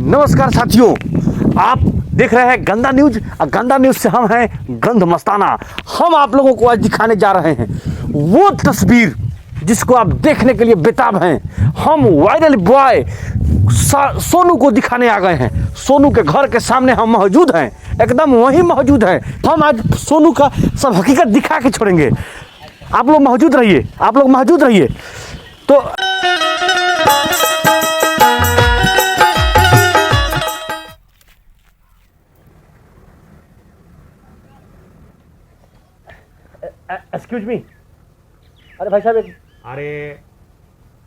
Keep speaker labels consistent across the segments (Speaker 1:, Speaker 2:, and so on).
Speaker 1: नमस्कार साथियों, आप देख रहे हैं गंदा न्यूज और गंदा न्यूज से हम हैं गंध मस्ताना। हम आप लोगों को आज दिखाने जा रहे हैं वो तस्वीर जिसको आप देखने के लिए बेताब हैं। हम वायरल बॉय सोनू को दिखाने आ गए हैं। सोनू के घर के सामने हम मौजूद हैं, एकदम वहीं मौजूद हैं। हम आज सोनू का सब हकीकत दिखा के छोड़ेंगे। आप लोग मौजूद रहिए, आप लोग मौजूद रहिए। तो एक्सक्यूज मी, अरे भाई साहब
Speaker 2: अरे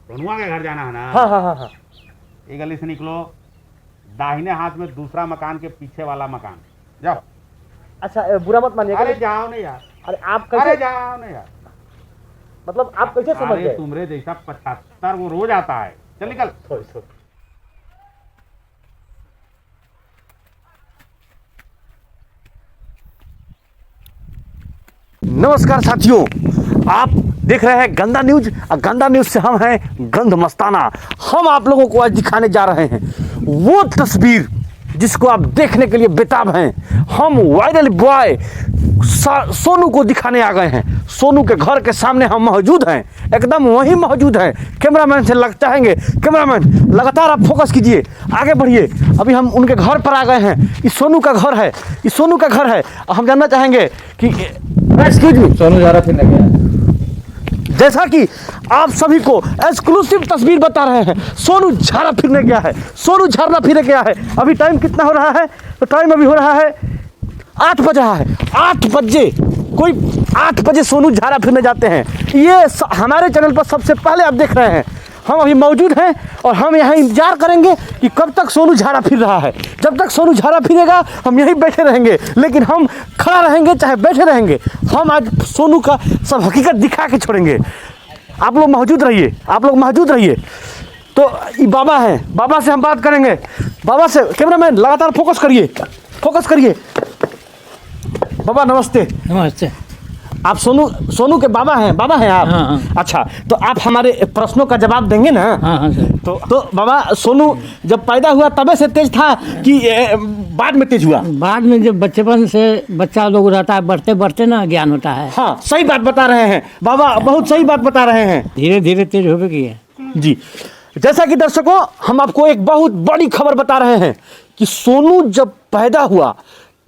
Speaker 2: सोनुआ के घर जाना है ना।
Speaker 1: हाँ हाँ हाँ हाँ,
Speaker 2: ये गली से निकलो, दाहिने हाथ में दूसरा मकान के पीछे वाला मकान, जाओ।
Speaker 1: अच्छा बुरा मत मानिएगा।
Speaker 2: अरे जाओ नहीं यार,
Speaker 1: अरे आप कैसे,
Speaker 2: अरे जाओ नहीं यार।
Speaker 1: मतलब आप कैसे समझ
Speaker 2: अरे
Speaker 1: गए?
Speaker 2: तुम्हारे जैसा 75 वो रोज आता है। चल निकल।
Speaker 1: सॉरी। नमस्कार साथियों, आप देख रहे हैं गंदा न्यूज और गंदा न्यूज से हम हैं गंध मस्ताना। हम आप लोगों को आज दिखाने जा रहे हैं वो तस्वीर जिसको आप देखने के लिए बेताब हैं। हम वायरल बॉय सोनू को दिखाने आ गए हैं। सोनू के घर के सामने हम मौजूद हैं, एकदम वहीं मौजूद हैं। कैमरामैन से चाहेंगे, कैमरामैन लगातार आप फोकस कीजिए, आगे बढ़िए। अभी हम उनके घर पर आ गए हैं। ये सोनू का घर है, ये सोनू का घर है। हम जानना चाहेंगे कि एक्सक्यूज मी,
Speaker 3: सोनू जा रहा फिरने गया।
Speaker 1: जैसा कि आप सभी को एक्सक्लूसिव तस्वीर बता रहे हैं, सोनू झाड़ा फिरने गया है। सोनू झाड़ा फिरने गया है। अभी टाइम कितना हो रहा है? तो टाइम अभी हो रहा है 8 बज रहा है। 8 बजे, कोई 8 बजे सोनू झाड़ा फिरने जाते हैं। ये हमारे चैनल पर सबसे पहले आप देख रहे हैं। हम अभी मौजूद हैं और हम यहाँ इंतजार करेंगे कि कब तक सोनू झाड़ा फिर रहा है। जब तक सोनू झाड़ा फिरेगा हम यहीं बैठे रहेंगे, लेकिन हम खड़ा रहेंगे चाहे बैठे रहेंगे। हम आज सोनू का सब हकीकत दिखा के छोड़ेंगे। आप लोग मौजूद रहिए, आप लोग मौजूद रहिए। तो ये बाबा हैं, बाबा से हम बात करेंगे। बाबा से, कैमरामैन लगातार फोकस करिए, फोकस करिए। बाबा नमस्ते।
Speaker 3: नमस्ते।
Speaker 1: आप सोनू के बाबा हैं? बाबा हैं आप?
Speaker 3: हाँ, हाँ।
Speaker 1: अच्छा, तो आप हमारे प्रश्नों का जवाब देंगे ना?
Speaker 3: हाँ हाँ सर।
Speaker 1: तो बाबा, सोनू जब पैदा हुआ तबे से तेज था कि बाद में तेज हुआ?
Speaker 3: बाद में जब बच्चेपन से बच्चा लोग रहता है, बढ़ते बढ़ते ना ज्ञान होता है।
Speaker 1: हाँ, सही बात बता रहे हैं बाबा, बहुत सही बात बता रहे हैं।
Speaker 3: धीरे धीरे तेज होवे की है
Speaker 1: जी, जैसा कि दर्शकों, हम आपको एक बहुत बड़ी खबर बता रहे हैं कि सोनू जब पैदा हुआ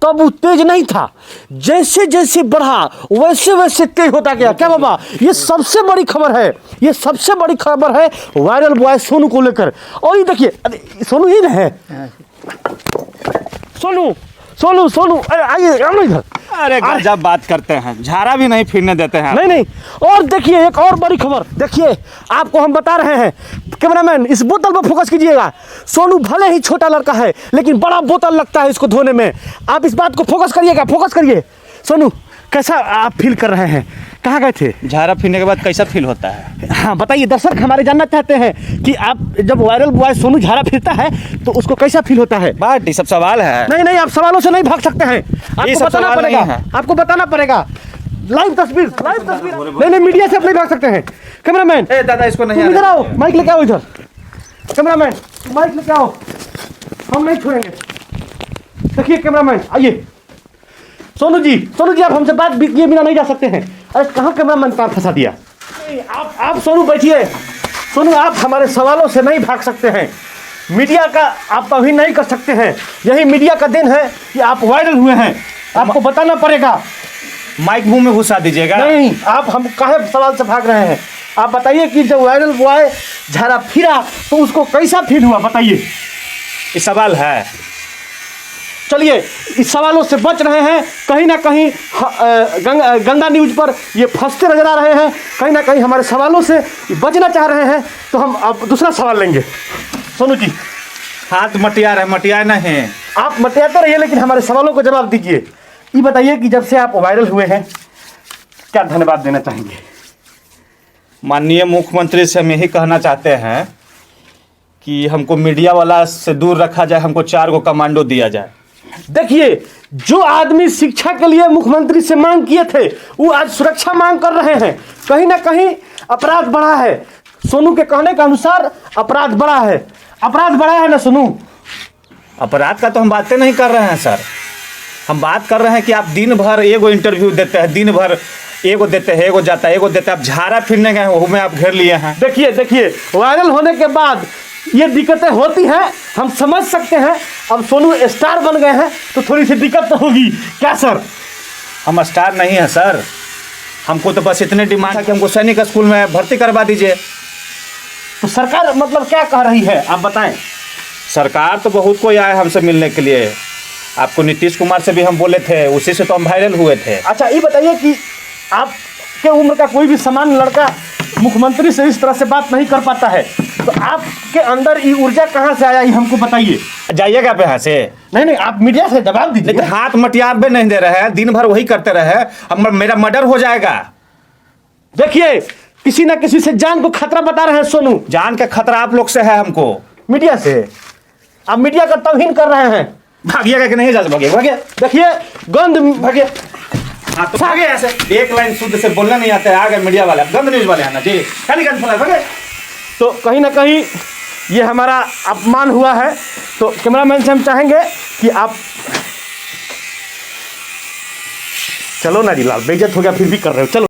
Speaker 1: तब वो तेज नहीं था। जैसे जैसे बढ़ा वैसे वैसे तेज होता गया। क्या बाबा, ये सबसे बड़ी खबर है, ये सबसे बड़ी खबर है वायरल बॉय सोनू को लेकर। और ये देखिए, सोनू ही है। सोनू सोनू सोनू, अरे आइए, हम इधर।
Speaker 4: अरे गजब बात करते हैं, झाड़ा भी नहीं फिरने देते हैं।
Speaker 1: नहीं, और देखिए एक और बड़ी खबर, देखिए आपको हम बता रहे हैं। कैमरामैन इस बोतल पर फोकस कीजिएगा। सोनू भले ही छोटा लड़का है लेकिन बड़ा बोतल लगता है इसको धोने में। आप इस बात को फोकस करिएगा, फोकस करिए। सोनू, कैसा आप फील कर रहे हैं? कहाँ गए थे?
Speaker 4: झाड़ा फिरने के बाद कैसा फील होता है?
Speaker 1: हाँ बताइए, दर्शक हमारे जानना चाहते हैं कि आप जब वायरल बॉय सोनू झाड़ा फिरता है तो उसको कैसा फील होता है?
Speaker 4: बात ये सब सवाल है।
Speaker 1: नहीं, आप सवालों से नहीं भाग सकते हैं, आपको
Speaker 4: सब
Speaker 1: बताना
Speaker 4: सवाल
Speaker 1: पड़ेगा,
Speaker 4: नहीं है।
Speaker 1: आपको बताना पड़ेगा। लाइव तस्वीर। नहीं, मीडिया से आप नहीं भाग सकते हैं। कैमरामैन,
Speaker 4: ए दादा, इसको नहीं
Speaker 1: तुम इधर आओ, माइक लेके आओ इधर। कैमरामैन माइक लेके आओ, हम नहीं छोड़ेंगे। देखिए कैमरामैन, आइए। सोनू जी आप हमसे बात किए बिना नहीं जा सकते हैं। अरे कहाँ कैमरामैन तार फंसा दिया? नहीं, आप सोनू बैठिए। सोनू, आप हमारे सवालों से नहीं भाग सकते हैं। मीडिया का आप तौहीन नहीं कर सकते हैं। यही मीडिया का दिन है कि आप वायरल हुए हैं, आपको बताना पड़ेगा।
Speaker 4: माइक मुंह में घुसा दीजिएगा।
Speaker 1: नहीं, आप हम काहे सवाल से भाग रहे हैं? आप बताइए कि जब वायरल बॉय झाड़ा फिरा तो उसको कैसा फील हुआ, बताइए।
Speaker 4: ये सवाल है।
Speaker 1: चलिए, इस सवालों से बच रहे हैं। कहीं ना कहीं गंदा न्यूज पर ये फंसते नजर आ रहे हैं। कहीं ना कहीं हमारे सवालों से बचना चाह रहे हैं, तो हम अब दूसरा सवाल लेंगे। सोनू जी,
Speaker 4: हाथ मटिया रहे, मटिया नहीं।
Speaker 1: आप मटियाते रहिए लेकिन हमारे सवालों को जवाब दीजिए। ये बताइए कि जब से आप वायरल हुए हैं क्या धन्यवाद देना चाहेंगे?
Speaker 4: माननीय मुख्यमंत्री से हम यही कहना चाहते हैं कि हमको मीडिया वाला से दूर रखा जाए, हमको 4 गो कमांडो दिया जाए।
Speaker 1: देखिए, जो आदमी शिक्षा के लिए मुख्यमंत्री से मांग किए थे वो आज सुरक्षा मांग कर रहे हैं। कहीं ना कहीं अपराध बढ़ा है। सोनू के कहने के अनुसार अपराध बढ़ा है, अपराध बढ़ा है ना सोनू?
Speaker 4: अपराध का तो हम बातें नहीं कर रहे हैं सर। हम बात कर रहे हैं कि आप दिन भर एगो इंटरव्यू देते हैं, दिन भर एगो देते हैं, एगो जाता है, एगो देते हैं। आप झाड़ा फिरने गए वो में आप घेर लिए हैं।
Speaker 1: देखिए देखिए, वायरल होने के बाद ये दिक्कतें होती हैं, हम समझ सकते हैं। अब सोनू स्टार बन गए हैं तो थोड़ी सी दिक्कत तो होगी, क्या सर?
Speaker 4: हम स्टार नहीं हैं सर, हमको तो बस इतने डिमांड है कि हमको सैनिक स्कूल में भर्ती करवा दीजिए।
Speaker 1: तो सरकार मतलब क्या कह रही है, आप बताएं।
Speaker 4: सरकार तो बहुत कोई आया हमसे मिलने के लिए। आपको नीतीश कुमार से भी हम बोले थे, उसी से तो हम वायरल हुए थे।
Speaker 1: अच्छा ये बताइए कि आपके उम्र का कोई भी सामान्य लड़का मुख्यमंत्री से इस तरह से बात नहीं कर पाता है, तो आपके अंदर ये ऊर्जा कहाँ से आया, ये हमको बताइए।
Speaker 4: जाइएगा आप यहाँ से।
Speaker 1: नहीं, आप मीडिया से जवाब दीजिए।
Speaker 4: लेकिन हाथ मटियाबे नहीं दे रहे हैं, दिन भर वही करते रहे, हम मेरा मर्डर हो जाएगा।
Speaker 1: देखिए, किसी ना किसी से जान को खतरा बता रहे हैं सोनू।
Speaker 4: जान का खतरा आप लोग से है हमको।
Speaker 1: मीडिया से आप मीडिया का तौहीन कर रहे हैं।
Speaker 4: भागिएगा कि नहीं? जा भागिए।
Speaker 1: देखिए गंद भागे।
Speaker 4: हाँ तो भागे ऐसे, एक लाइन शुद्ध से बोलना नहीं आता है। आ गए मीडिया वाले, गंद न्यूज वाले हैं ना जी, खाली गंद फैला भागे।
Speaker 1: तो कहीं ना कहीं ये हमारा अपमान हुआ है। तो कैमरामैन से हम चाहेंगे कि आप चलो ना जी लाल, बेइज्जत हो गया फिर भी कर रहे हो, चलो।